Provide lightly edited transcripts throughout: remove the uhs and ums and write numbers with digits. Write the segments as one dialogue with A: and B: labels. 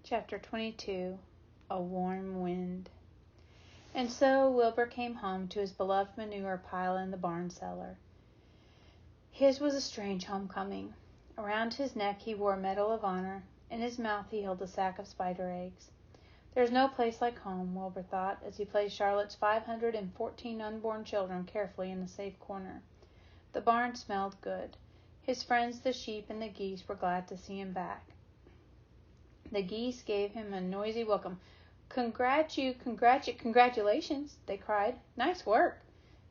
A: Chapter 22. A Warm Wind. And so Wilbur came home to his beloved manure pile in the barn cellar. His was a strange homecoming. Around his neck he wore a Medal of Honor. In his mouth he held a sack of spider eggs. There's no place like home, Wilbur thought, as he placed Charlotte's 514 unborn children carefully in a safe corner. The barn smelled good. His friends, the sheep and the geese, were glad to see him back. The geese gave him a noisy welcome. Congratulations, they cried. Nice work.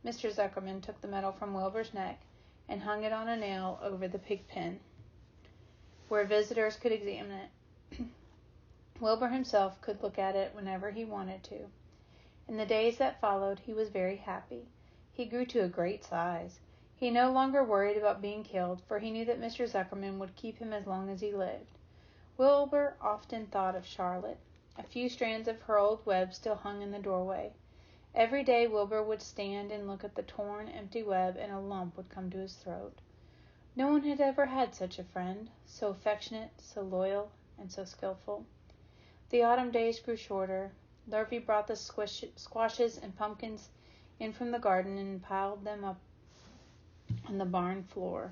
A: Mr. Zuckerman took the medal from Wilbur's neck and hung it on a nail over the pig pen, where visitors could examine it. Wilbur himself could look at it whenever he wanted to. In the days that followed, he was very happy. He grew to a great size. He no longer worried about being killed, for he knew that Mr. Zuckerman would keep him as long as he lived. Wilbur often thought of Charlotte. A few strands of her old web still hung in the doorway. Every day Wilbur would stand and look at the torn, empty web, and a lump would come to his throat. No one had ever had such a friend, so affectionate, so loyal, and so skillful. The autumn days grew shorter. Lurvy brought the squashes and pumpkins in from the garden and piled them up on the barn floor.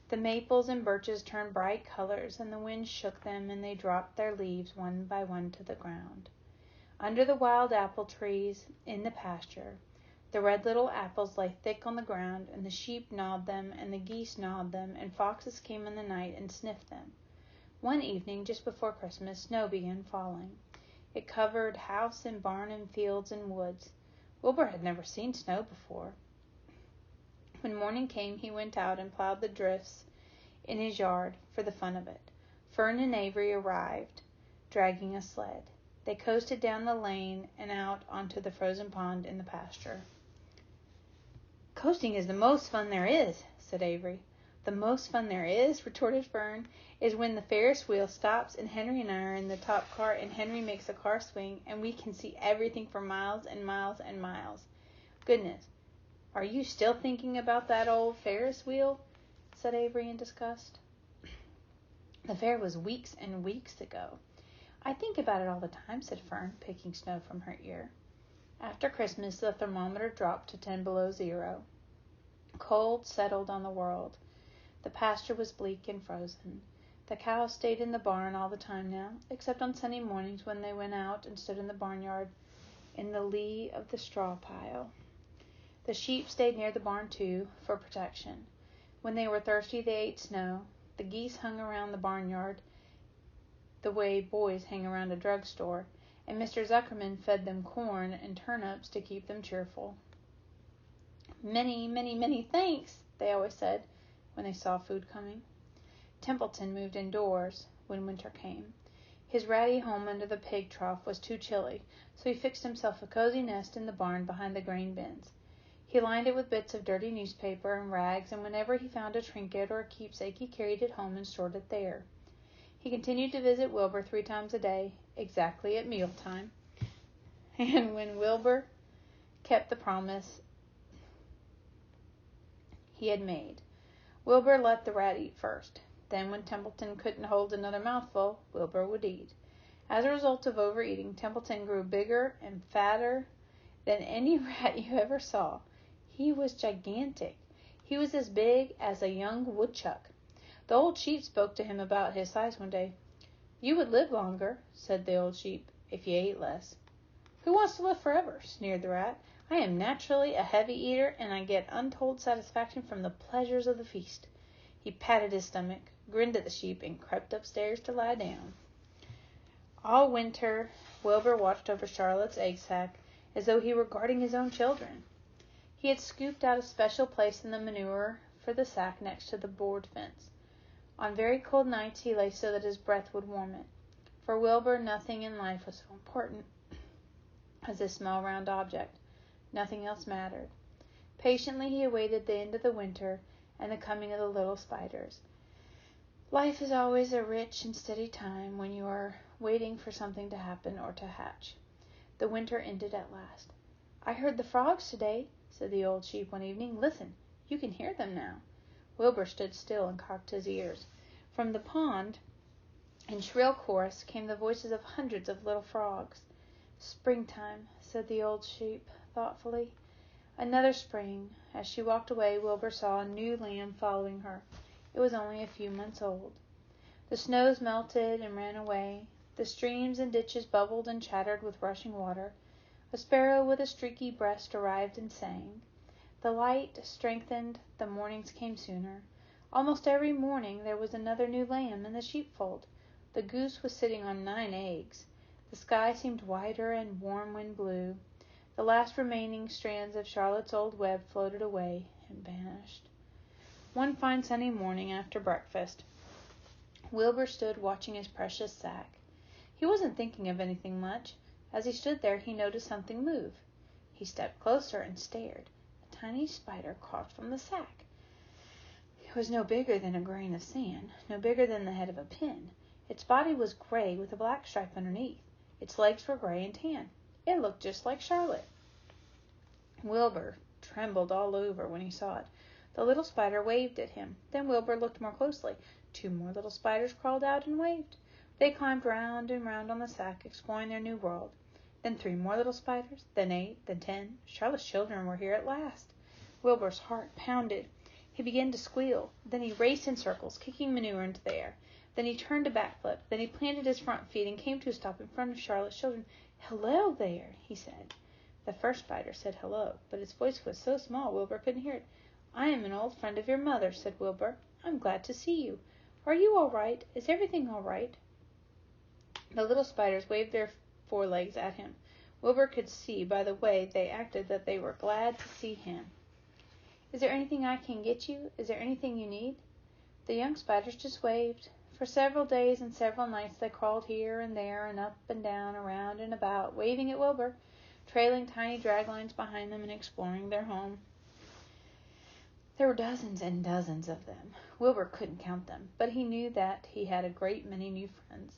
A: The maples and birches turned bright colors, and the wind shook them, and they dropped their leaves one by one to the ground. Under the wild apple trees in the pasture, the red little apples lay thick on the ground, and the sheep gnawed them, and the geese gnawed them, and foxes came in the night and sniffed them. One evening, just before Christmas, snow began falling. It covered house and barn and fields and woods. Wilbur had never seen snow before. When morning came, he went out and plowed the drifts in his yard for the fun of it. Fern and Avery arrived, dragging a sled. They coasted down the lane and out onto the frozen pond in the pasture. "Coasting is the most fun there is," said Avery. "The most fun there is," retorted Fern, "is when the Ferris wheel stops and Henry and I are in the top cart and Henry makes the car swing and we can see everything for miles and miles and miles. Goodness, are you still thinking about that old Ferris wheel?" said Avery in disgust. "The fair was weeks and weeks ago." "I think about it all the time," said Fern, picking snow from her ear. After Christmas, the thermometer dropped to 10 below zero. Cold settled on the world. The pasture was bleak and frozen. The cows stayed in the barn all the time now, except on Sunday mornings when they went out and stood in the barnyard in the lee of the straw pile. The sheep stayed near the barn, too, for protection. When they were thirsty, they ate snow. The geese hung around the barnyard the way boys hang around a drugstore, and Mr. Zuckerman fed them corn and turnips to keep them cheerful. "Many, many, many thanks," they always said when they saw food coming. Templeton moved indoors when winter came. His ratty home under the pig trough was too chilly, so he fixed himself a cozy nest in the barn behind the grain bins. He lined it with bits of dirty newspaper and rags, and whenever he found a trinket or a keepsake, he carried it home and stored it there. He continued to visit Wilbur 3 times a day, exactly at mealtime. And when Wilbur kept the promise he had made, Wilbur let the rat eat first. Then, when Templeton couldn't hold another mouthful, Wilbur would eat. As a result of overeating, Templeton grew bigger and fatter than any rat you ever saw. He was gigantic. He was as big as a young woodchuck. The old sheep spoke to him about his size one day. "You would live longer," said the old sheep, "if you ate less." "Who wants to live forever?" sneered the rat. "I am naturally a heavy eater, and I get untold satisfaction from the pleasures of the feast." He patted his stomach, grinned at the sheep, and crept upstairs to lie down. All winter, Wilbur watched over Charlotte's egg sack as though he were guarding his own children. He had scooped out a special place in the manure for the sack next to the board fence. On very cold nights he lay so that his breath would warm it. For Wilbur, nothing in life was so important as this small round object. Nothing else mattered. Patiently he awaited the end of the winter and the coming of the little spiders. Life is always a rich and steady time when you are waiting for something to happen or to hatch. The winter ended at last. "I heard the frogs today," said the old sheep one evening. "Listen, you can hear them now." Wilbur stood still and cocked his ears. From the pond In shrill chorus came the voices of hundreds of little frogs. "Springtime," said the old sheep thoughtfully. Another spring. As she walked away, Wilbur saw a new lamb following her. It was only a few months old. The snows melted and ran away. The streams and ditches bubbled and chattered with rushing water. A sparrow with a streaky breast arrived and sang. The light strengthened, the mornings came sooner. Almost every morning there was another new lamb in the sheepfold. The goose was sitting on 9 eggs. The sky seemed whiter and warm wind blew. The last remaining strands of Charlotte's old web floated away and vanished. One fine sunny morning after breakfast, Wilbur stood watching his precious sack. He wasn't thinking of anything much. As he stood there, he noticed something move. He stepped closer and stared. A tiny spider crawled from the sack. It was no bigger than a grain of sand, no bigger than the head of a pin. Its body was gray with a black stripe underneath. Its legs were gray and tan. It looked just like Charlotte. Wilbur trembled all over when he saw it. The little spider waved at him. Then Wilbur looked more closely. 2 more little spiders crawled out and waved. They climbed round and round on the sack, exploring their new world. Then 3 more little spiders, then 8, then 10. Charlotte's children were here at last. Wilbur's heart pounded. He began to squeal. Then he raced in circles, kicking manure into the air. Then he turned a backflip. Then he planted his front feet and came to a stop in front of Charlotte's children. "Hello there," he said. The first spider said hello, but its voice was so small Wilbur couldn't hear it. "I am an old friend of your mother," said Wilbur. "I'm glad to see you. Are you all right? Is everything all right?" The little spiders waved their forelegs at him. Wilbur could see by the way they acted that they were glad to see him. "Is there anything I can get you? Is there anything you need?" The young spiders just waved. For several days and several nights they crawled here and there and up and down, around and about, waving at Wilbur, trailing tiny drag lines behind them and exploring their home. There were dozens and dozens of them. Wilbur couldn't count them, but he knew that he had a great many new friends.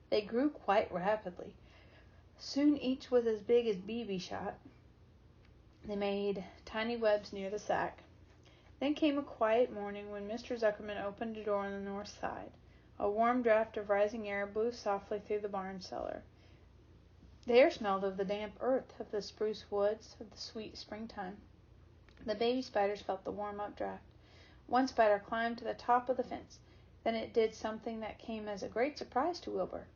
A: They grew quite rapidly. Soon each was as big as BB shot. They made tiny webs near the sack. Then came a quiet morning when Mr. Zuckerman opened a door on the north side. A warm draft of rising air blew softly through the barn cellar. The air smelled of the damp earth, of the spruce woods, of the sweet springtime. The baby spiders felt the warm updraft. One spider climbed to the top of the fence. Then it did something that came as a great surprise to Wilbur.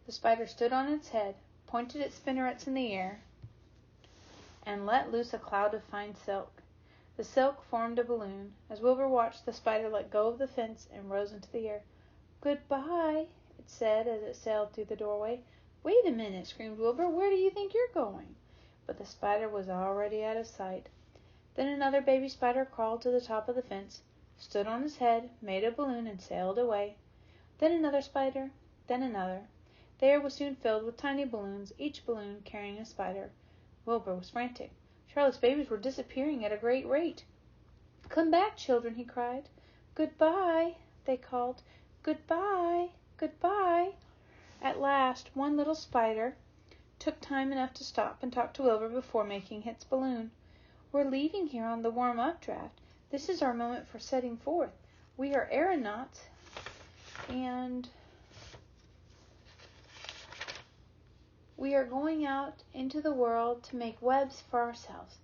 A: The spider stood on its head, pointed its spinnerets in the air, and let loose a cloud of fine silk. The silk formed a balloon. As Wilbur watched, the spider let go of the fence and rose into the air. "Goodbye," it said as it sailed through the doorway. "Wait a minute," screamed Wilbur. "Where do you think you're going?" But the spider was already out of sight. Then another baby spider crawled to the top of the fence, stood on his head, made a balloon, and sailed away. Then another spider, then another. The air was soon filled with tiny balloons, each balloon carrying a spider. Wilbur was frantic. Charlotte's babies were disappearing at a great rate. "Come back, children," he cried. "Goodbye," they called. "Goodbye, goodbye." At last, one little spider took time enough to stop and talk to Wilbur before making its balloon. "We're leaving here on the warm updraft. This is our moment for setting forth. We are aeronauts, and we are going out into the world to make webs for ourselves."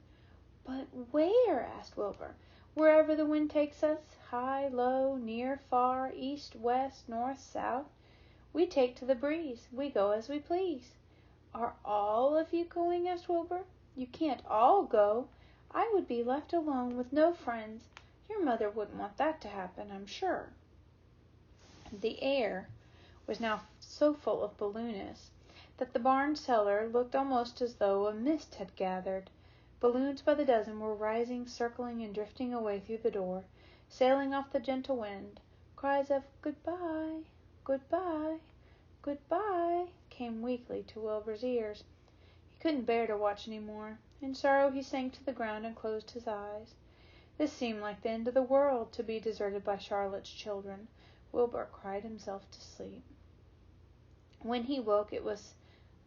A: "But where?" asked Wilbur. "Wherever the wind takes us, high, low, near, far, east, west, north, south. We take to the breeze. We go as we please." "Are all of you going?" asked Wilbur. "You can't all go. I would be left alone with no friends. Your mother wouldn't want that to happen, I'm sure." The air was now so full of balloonists that the barn cellar looked almost as though a mist had gathered. Balloons by the dozen were rising, circling, and drifting away through the door, sailing off the gentle wind. Cries of "Goodbye, goodbye, goodbye" came weakly to Wilbur's ears. He couldn't bear to watch any more. In sorrow he sank to the ground and closed his eyes. This seemed like the end of the world, to be deserted by Charlotte's children. Wilbur cried himself to sleep. When he woke, it was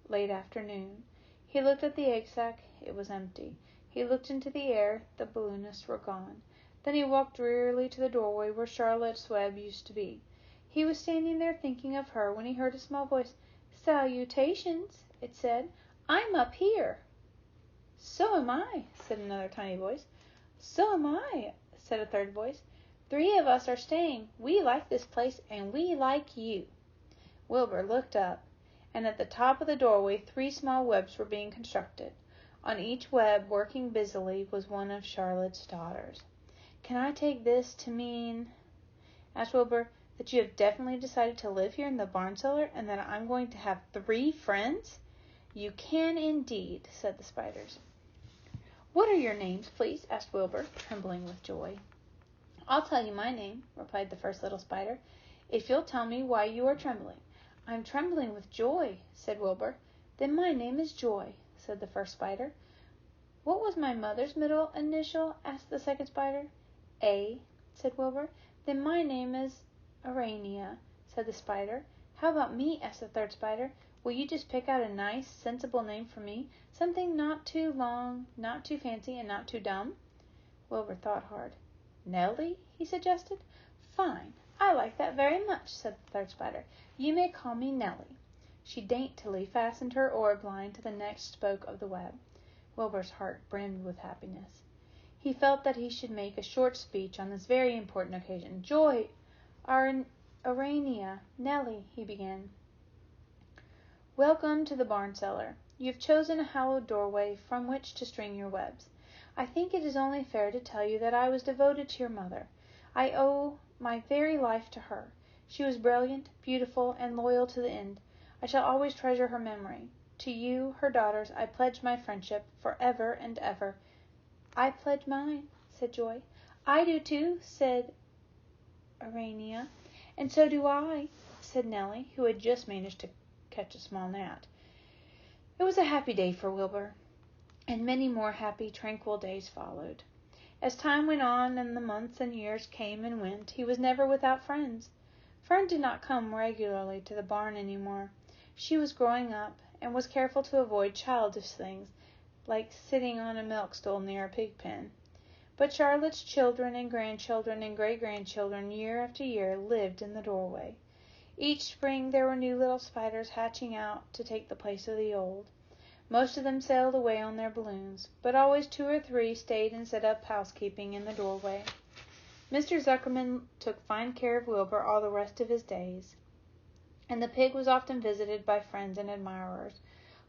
A: late afternoon. He looked at the egg sack. It was empty. He looked into the air. The balloonists were gone. Then he walked drearily to the doorway where Charlotte's web used to be. He was standing there thinking of her when he heard a small voice. "Salutations," it said. "I'm up here." "So am I," said another tiny voice. "So am I," said a third voice. "3 of us are staying. We like this place, and we like you." Wilbur looked up, and at the top of the doorway 3 small webs were being constructed. On each web, working busily, was one of Charlotte's daughters. "Can I take this to mean," asked Wilbur, "that you have definitely decided to live here in the barn cellar, and that I'm going to have 3 friends?" "You can indeed," said the spiders. "What are your names, please?" asked Wilbur, trembling with joy. "I'll tell you my name," replied the first little spider, "if you'll tell me why you are trembling." "I'm trembling with joy," said Wilbur. "Then my name is Joy," said the first spider. "What was my mother's middle initial?" asked the second spider. "A," said Wilbur. "Then my name is Urania," said the spider. "How about me?" asked the third spider. "Will you just pick out a nice, sensible name for me? Something not too long, not too fancy, and not too dumb?" Wilbur thought hard. "Nellie?" he suggested. "Fine. I like that very much," said the third spider. "You may call me Nellie." She daintily fastened her orb line to the next spoke of the web. Wilbur's heart brimmed with happiness. He felt that he should make a short speech on this very important occasion. "Joy, Urania, Nellie," he began. "Welcome to the barn cellar. You have chosen a hallowed doorway from which to string your webs. I think it is only fair to tell you that I was devoted to your mother. I owe my very life to her. She was brilliant, beautiful, and loyal to the end. I shall always treasure her memory. To you, her daughters, I pledge my friendship for ever and ever." "I pledge mine," said Joy. "I do too," said Urania. "And so do I," said Nellie, who had just managed to catch a small gnat. It was a happy day for Wilbur, and many more happy, tranquil days followed. As time went on and the months and years came and went, he was never without friends. Fern did not come regularly to the barn any more. She was growing up, and was careful to avoid childish things, like sitting on a milk stool near a pig pen. But Charlotte's children and grandchildren and great-grandchildren, year after year, lived in the doorway. Each spring there were new little spiders hatching out to take the place of the old. Most of them sailed away on their balloons, but always 2 or 3 stayed and set up housekeeping in the doorway. Mr. Zuckerman took fine care of Wilbur all the rest of his days, and the pig was often visited by friends and admirers,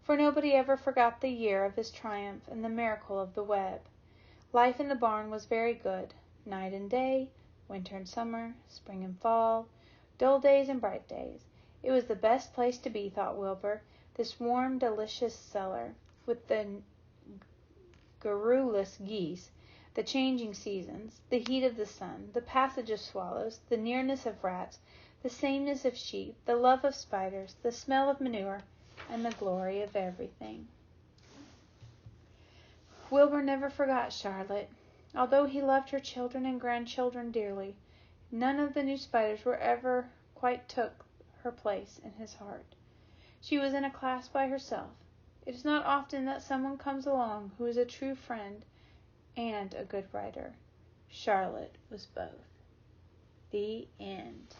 A: for nobody ever forgot the year of his triumph and the miracle of the web. Life in the barn was very good, night and day, winter and summer, spring and fall, dull days and bright days. It was the best place to be, thought Wilbur, this warm, delicious cellar, with the garrulous geese, the changing seasons, the heat of the sun, the passage of swallows, the nearness of rats, the sameness of sheep, the love of spiders, the smell of manure, and the glory of everything. Wilbur never forgot Charlotte. Although he loved her children and grandchildren dearly, none of the new spiders were ever quite took her place in his heart. She was in a class by herself. It is not often that someone comes along who is a true friend and a good writer. Charlotte was both. The end.